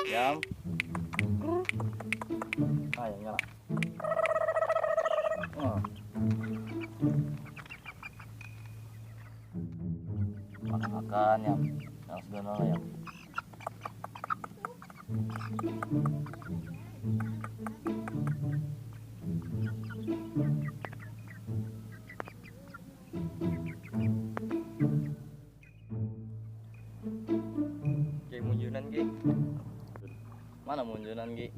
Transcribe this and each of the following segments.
Diam. Yang nyala. Makan yang sebenarnya ya. Kayak munjunan Ki. Mana munjunan Ki?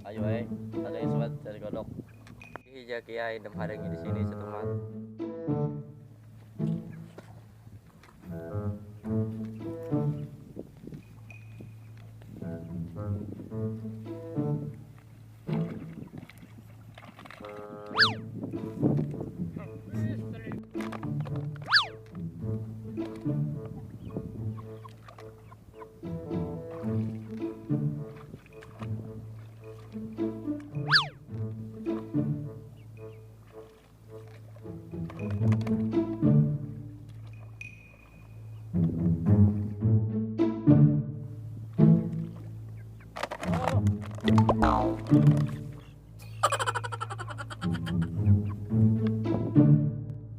Ayo ada yang sebat cari kodok. Hija kiai dem hadangi di sini setemat.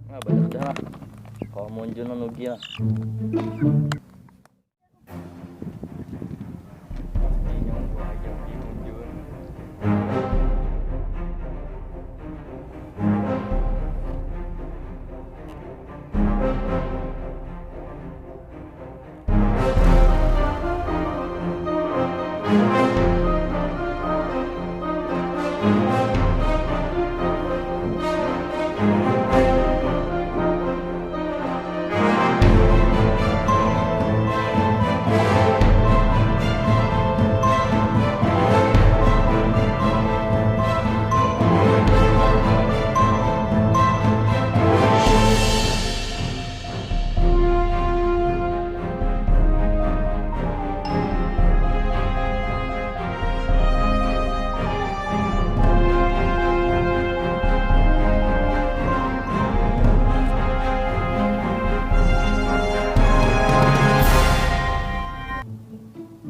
Nggak banyak dah lah. Kalau munjunan ugi lah. Nyong gua aja di munjun.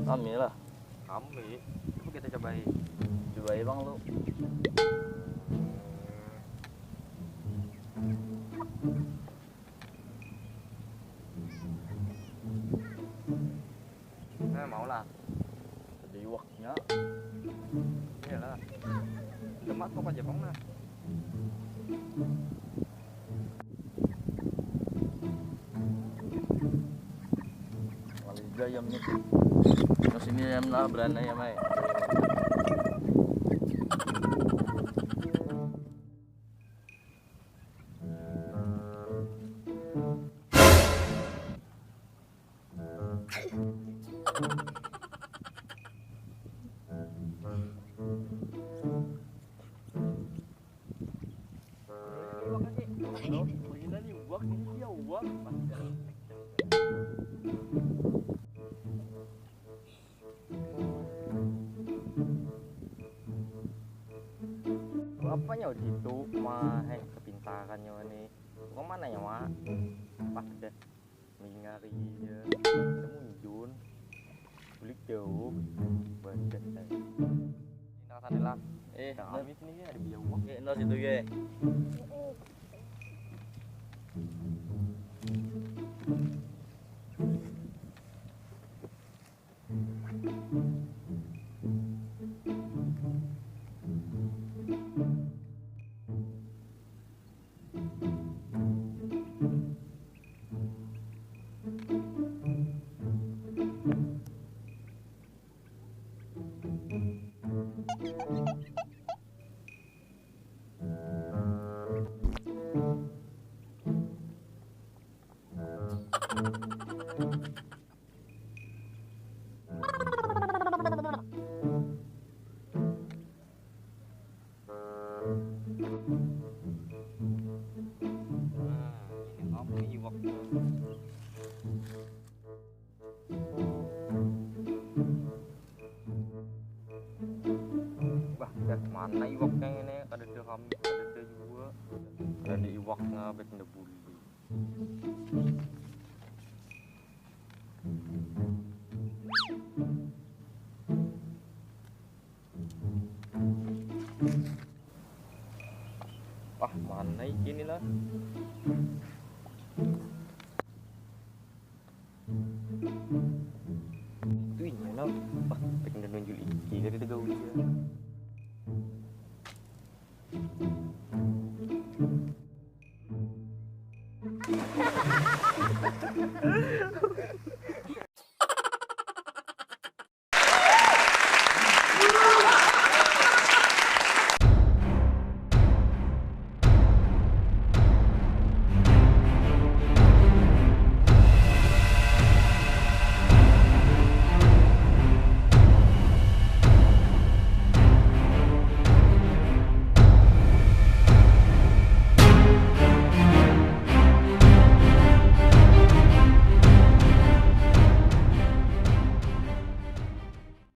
Kami lah. Kami, coba kita cobain. Cobain bang lu. Mau lah. Ada iwaknya. Iyalah. Demak kok aja bang lah. Waliga ayamnya. Terus ini ayam lah berana ya mai. Apanya di situ mah kepintarannya nih. Kok mana ya mak? Pas deh mengingari ya. Munjun. Bulik jauh. Banget saya. Nang sana lah. Kami sini ada biaya uang. No situ ge. Mana iwaknya ini ada di kami ada juga ada di iwak ngabek nebuli Gini lah. Itu inya no. Wah, pengen dan nunjuk iki dari tegau dia.